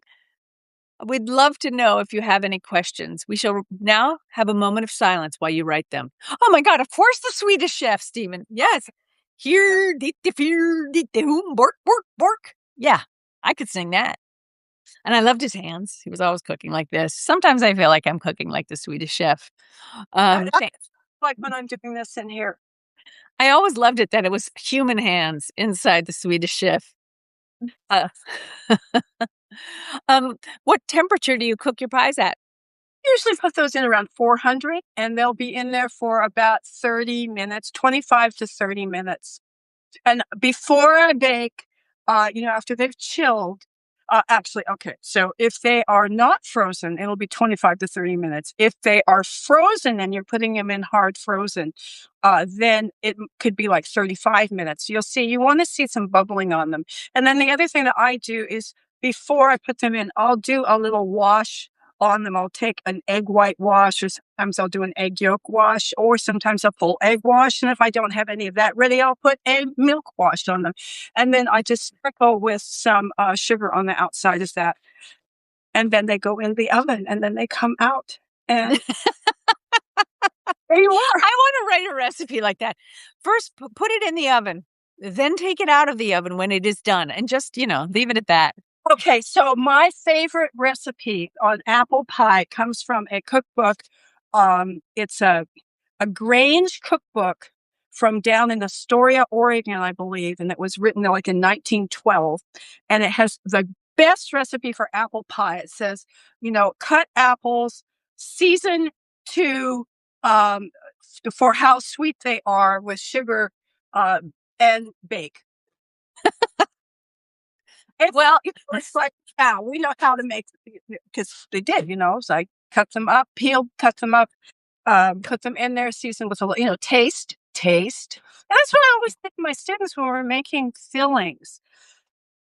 We'd love to know if you have any questions. We shall now have a moment of silence while you write them. Oh my God, of course the Swedish chef, Stephen. Yes. Here, bork, bork, bork. Yeah, I could sing that. And I loved his hands. He was always cooking like this. Sometimes I feel like I'm cooking like the Swedish chef. That's like when I'm doing this in here. I always loved it that it was human hands inside the Swedish chef. Uh, what temperature do you cook your pies at? Usually put those in around 400, and they'll be in there for about 30 minutes, 25 to 30 minutes. And before I bake, after they've chilled, actually, okay. So if they are not frozen, it'll be 25 to 30 minutes. If they are frozen and you're putting them in hard frozen, then it could be like 35 minutes. You want to see some bubbling on them. And then the other thing that I do is before I put them in, I'll do a little wash on them. I'll take an egg white wash, or sometimes I'll do an egg yolk wash, or sometimes a full egg wash. And if I don't have any of that ready, I'll put a milk wash on them. And then I just sprinkle with some sugar on the outside of that. And then they go in the oven, and then they come out. And there you are. I want to write a recipe like that. First, put it in the oven. Then take it out of the oven when it is done and just, leave it at that. Okay, so my favorite recipe on apple pie comes from a cookbook. It's a Grange cookbook from down in Astoria, Oregon, I believe, and it was written like in 1912. And it has the best recipe for apple pie. It says, cut apples, season to um, for how sweet they are with sugar, uh, and bake. Well, It's like, yeah, we know how to make because they did, so I cut them up, peeled, cut them up, put them in there, seasoned with a little, taste. And that's what I always think to my students when we're making fillings.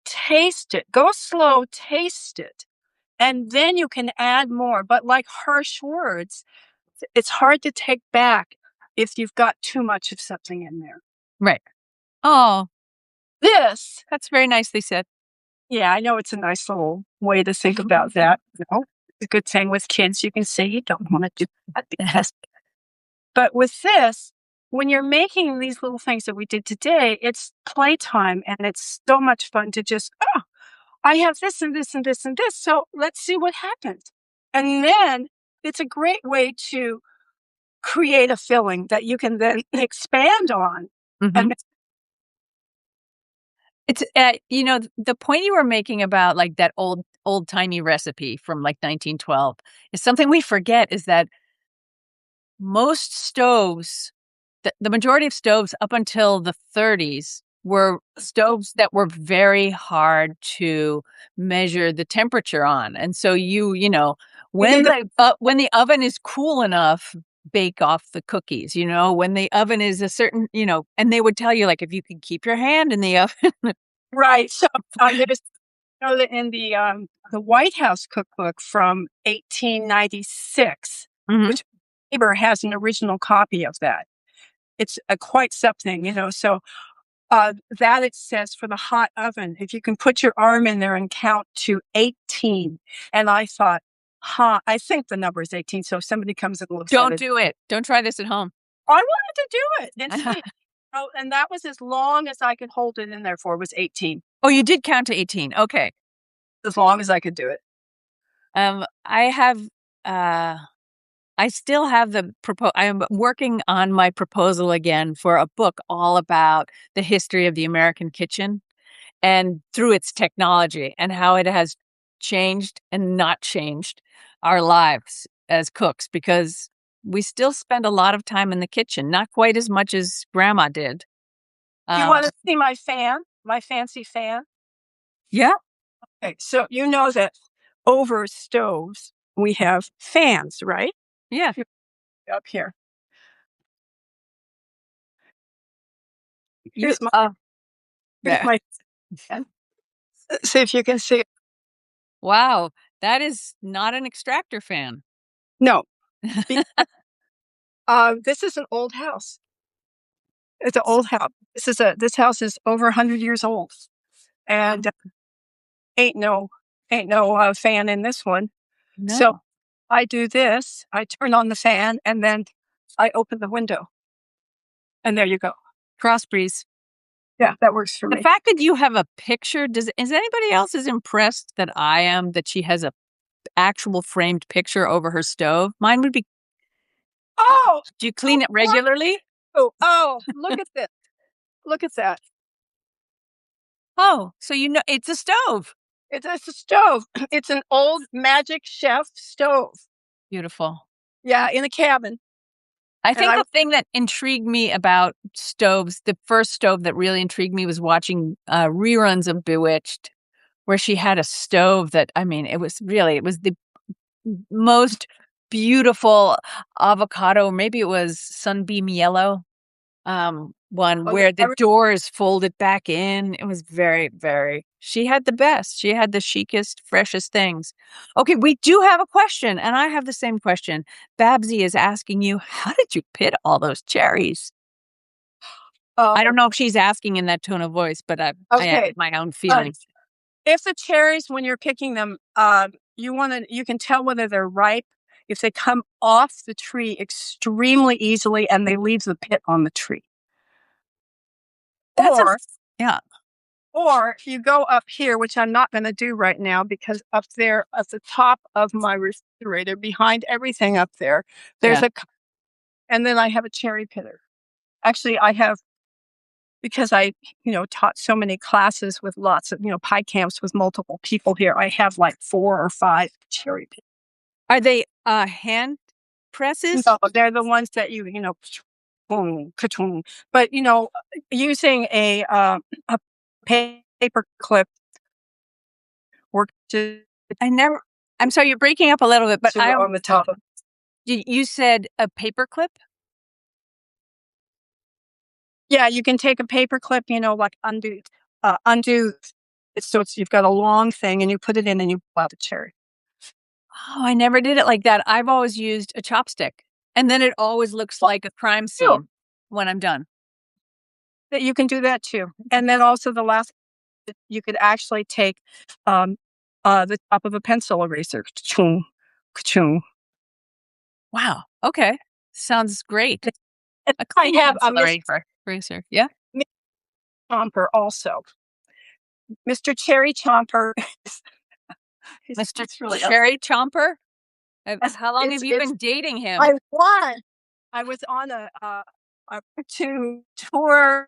Taste it, go slow, taste it, and then you can add more. But like harsh words, it's hard to take back if you've got too much of something in there. right. Oh, This, that's very nicely said. yeah, I know it's a nice little way to think about that. It's a good thing with kids. You can say you don't want to do that because, but with this, when you're making these little things that we did today, it's playtime and it's so much fun to just, I have this and this and this and this. So let's see what happens. And then it's a great way to create a filling that you can then expand on. Mm-hmm. And It's the point you were making about like that old timey recipe from like 1912 is something we forget is that most stoves, the majority of stoves up until the 30s were stoves that were very hard to measure the temperature on. And so when the oven is cool enough, bake off the cookies, when the oven is a certain, and they would tell you like if you could keep your hand in the oven. right. So there's that in the White House cookbook from 1896, Mhm. which neighbor has an original copy of that. It's quite something, So that it says for the hot oven, if you can put your arm in there and count to 18. And I thought, I think the number is 18. So if somebody comes and looks at Don't it, do it. Don't try this at home. I wanted to do it and see. Oh, and that was as long as I could hold it in there for was 18. Oh, you did count to 18. Okay. As long as I could do it. I have, I still have I'm working on my proposal again for a book all about the history of the American kitchen and through its technology and how it has changed and not changed our lives as cooks because we still spend a lot of time in the kitchen, not quite as much as grandma did. Do you want to see my fan? My fancy fan? Yeah. Okay, so you know that over stoves we have fans, right? Yeah. Up here. You, Here's my here's there. my fan. See if you can see it. Wow. That is not an extractor fan. No. This is an old house. It's an old house. This house is over 100 years old, and ain't no fan in this one. So No. I do this. I turn on the fan, and then I open the window, and there you go. Cross breeze. Yeah, that works for The me. fact that you have a picture, is anybody else as impressed that I am that she has a actual framed picture over her stove? Mine would be, Oh, do you clean it regularly? look at this. Look at that. Oh, so it's a stove. It's a stove. It's an old Magic Chef stove. Beautiful. Yeah, in a cabin. I And think the thing that intrigued me about stoves, the first stove that really intrigued me was watching reruns of Bewitched, where she had a stove that, I mean, it was the most beautiful avocado, maybe it was sunbeam yellow, one where the doors folded back in. It was very, very, she had the best. She had the chicest, freshest things. Okay, we do have a question, and I have the same question. Babsy is asking you, how did you pit all those cherries? I don't know if she's asking in that tone of voice, but I have my own feelings. If the cherries, when you're picking them, you can tell whether they're ripe if they come off the tree extremely easily and they leave the pit on the tree. That's a Or yeah. or if you go up here, which I'm not gonna do right now because up there at the top of my refrigerator, behind everything up there, there's Yeah. a and then I have a cherry pitter. Actually, I have because I, taught so many classes with lots of, pie camps with multiple people here. I have like 4 or 5 cherry pickers. Are they, hand presses? No, they're the ones that boom, ka-choom. But, using a paper clip works to I never I'm sorry, you're breaking up a little bit, but on the top of. you said a paperclip? Yeah, you can take a paper clip, like undo so you've got a long thing and you put it in and you pull out the cherry. Oh, I never did it like that. I've always used a chopstick, and then it always looks Well, like a crime too, scene when I'm done. that you can do that too. And then also the last you could actually take the top of a pencil eraser. Ka-choom, ka-choom. Wow, okay. Sounds great. And A I clean have a pencil eraser. Yeah? Mr. Chomper also. Mr. Cherry Chomper Mr. it's really Cherry Chomper? yes, How long have you it's been dating him? I won. I was on to tour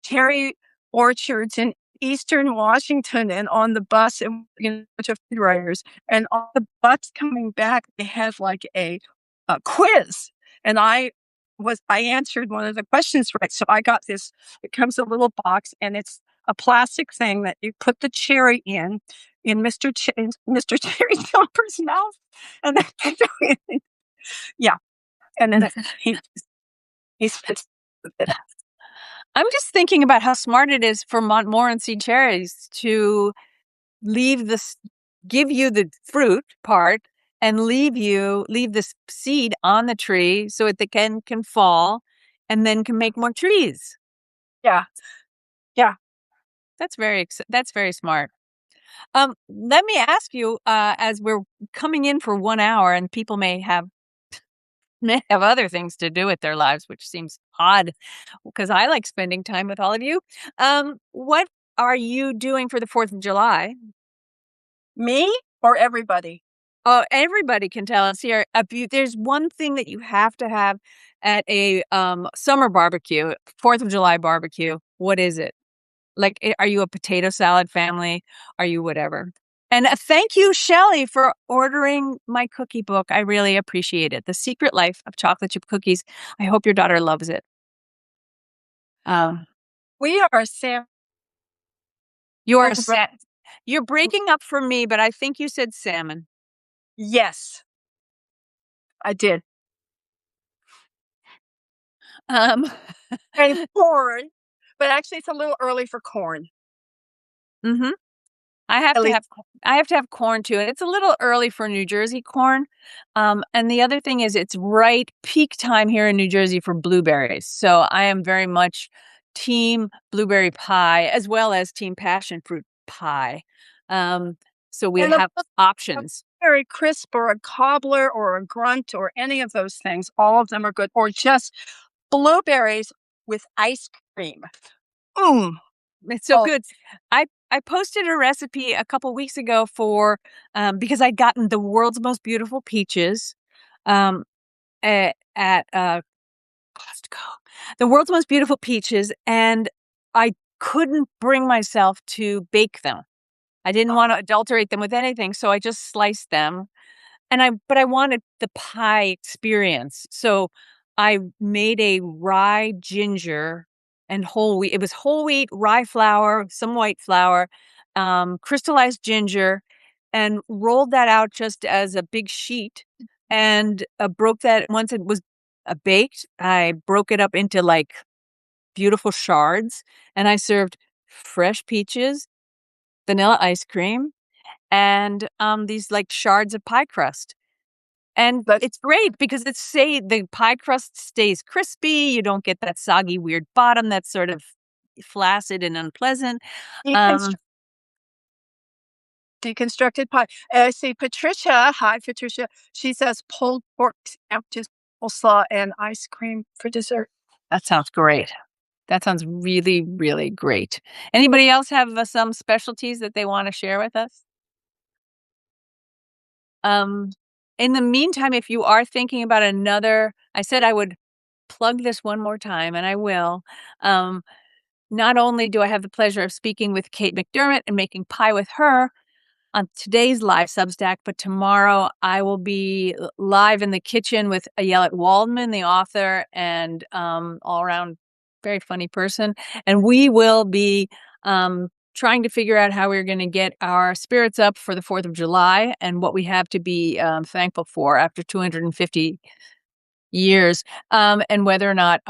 cherry orchards in eastern Washington, and on the bus, and a bunch of food writers, and on the bus coming back, they had like a quiz, and I answered one of the questions right. So I got this. It comes a little box, and it's a plastic thing that you put the cherry in Mr. Cherry Jumper's mouth, and then yeah, and then he spits it. I'm just thinking about how smart it is for Montmorency cherries to leave this give you the fruit part and leave this seed on the tree so it can fall and then can make more trees. Yeah, yeah. That's very smart. Let me ask you, as we're coming in for 1 hour and people may have other things to do with their lives, which seems odd because I like spending time with all of you. What are you doing for the 4th of July? Me or everybody? Oh, everybody can tell us here. There's one thing that you have to have at a summer barbecue, 4th of July barbecue. What is it? Like, are you a potato salad family? Are you whatever? And thank you, Shelley, for ordering my cookie book. I really appreciate it. The Secret Life of Chocolate Chip Cookies. I hope your daughter loves it. Um, We are Sam. you're you're breaking up for me, but I think you said salmon. Yes, I did. Um, And corn, but actually it's a little early for corn. mhm. I have At to least have I have to have corn too, and it's a little early for New Jersey corn. And the other thing is it's right peak time here in New Jersey for blueberries. So I am very much team blueberry pie as well as team passion fruit pie. Um, so we and the have options. very crisp or a cobbler or a grunt or any of those things, all of them are good. Or just blueberries with ice cream. Mm. It's so Oh, good. I posted a recipe a couple weeks ago for because I'd gotten the world's most beautiful peaches um, at Costco. The world's most beautiful peaches, and I couldn't bring myself to bake them. I didn't want to adulterate them with anything, so I just sliced them. But I wanted the pie experience. So I made a rye ginger and whole wheat. It was whole wheat, rye flour, some white flour, crystallized ginger, and rolled that out just as a big sheet and broke that once it was baked. I broke it up into like beautiful shards and I served fresh peaches, vanilla ice cream, and these like shards of pie crust. And that's it's great because the pie crust stays crispy, you don't get that soggy, weird bottom that's sort of flaccid and unpleasant. deconstru- Um, deconstructed pie. I see Patricia. Hi, Patricia. She says pulled pork sandwiches, coleslaw, and ice cream for dessert. that sounds great. That sounds really, really great. Anybody else have some specialties that they want to share with us? Um, in the meantime, if you are thinking about another, I said I would plug this one more time, and I will. Um, Not only do I have the pleasure of speaking with Kate McDermott and making pie with her on today's live Substack, but tomorrow I will be live in the kitchen with Ayelet Waldman, the author and all around very funny person. And we will be trying to figure out how we're going to get our spirits up for the 4th of July and what we have to be thankful for after 250 years, and whether or not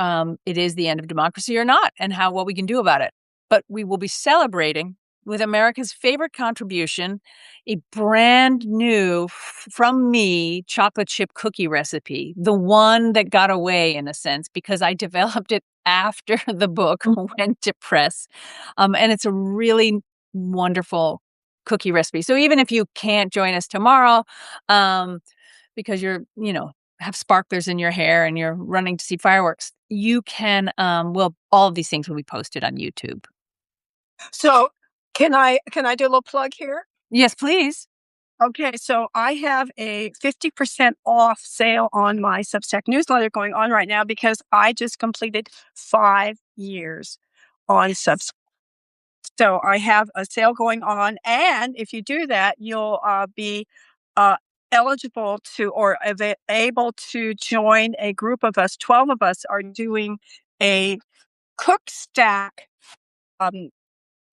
it is the end of democracy or not, and what we can do about it. But we will be celebrating with America's favorite contribution, a brand new from me chocolate chip cookie recipe, the one that got away in a sense because I developed it after the book went to press, and it's a really wonderful cookie recipe. So even if you can't join us tomorrow, because you're, have sparklers in your hair and you're running to see fireworks, you can, all of these things will be posted on YouTube. So can I do a little plug here? Yes, please. Okay, so I have a 50% off sale on my Substack newsletter going on right now because I just completed 5 years on Substack. So I have a sale going on, and if you do that, you'll be uh, eligible to or able to join a group of us. 12 of us are doing a cook stack.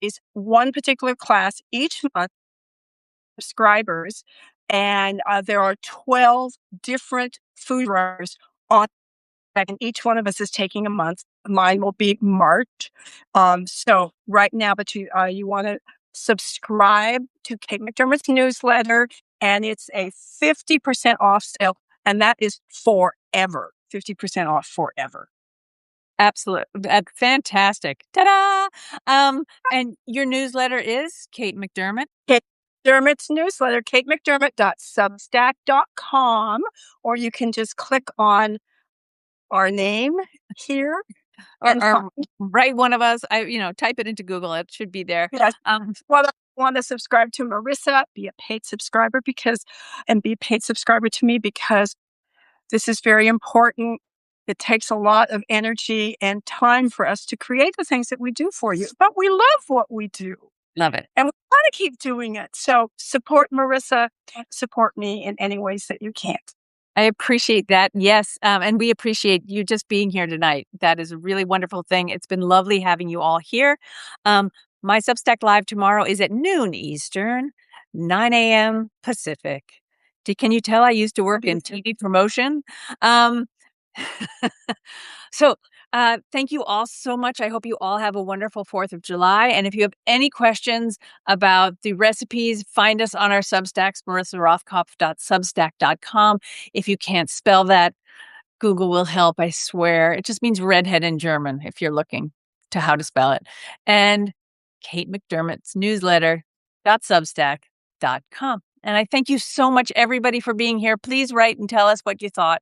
Is one particular class each month, subscribers, and there are 12 different food writers on that, and each one of us is taking a month. Mine will be March. So right now, but you want to subscribe to Kate McDermott's newsletter, and it's a 50% off sale, and that is forever. 50% off forever. Absolutely. Fantastic. Ta-da! And your newsletter is Kate McDermott? Kate McDermott's newsletter, katemcdermott.substack.com, or you can just click on our name here and find. Or write one of us. Type it into Google. It should be there. Yes. Um, Well, I want to subscribe to Marissa, be a paid subscriber and be a paid subscriber to me because this is very important. It takes a lot of energy and time for us to create the things that we do for you, but we love what we do Love it. and we want to keep doing it. So support Marissa, support me in any ways that you can. I appreciate that. Yes. And we appreciate you just being here tonight. That is a really wonderful thing. It's been lovely having you all here. Um, my Substack Live tomorrow is at noon Eastern, 9 a.m. Pacific. Can you tell I used to work in TV promotion? Um, so thank you all so much. I hope you all have a wonderful 4th of July. And if you have any questions about the recipes, find us on our Substacks, marissarothkopf.substack.com. If you can't spell that, Google will help, I swear. It just means redhead in German if you're looking to how to spell it. And Kate McDermott's newsletter.substack.com. And I thank you so much, everybody, for being here. Please write and tell us what you thought.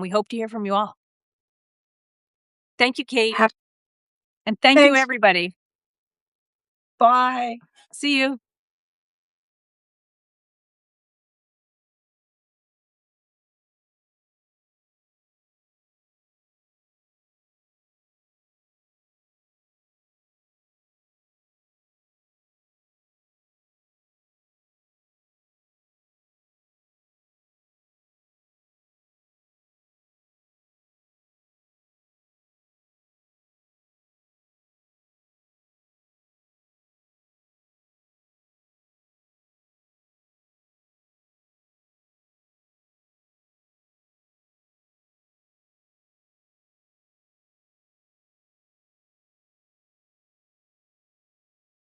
We hope to hear from you all. Thank you, Kate. And thank you, Thanks. everybody. Bye. See you.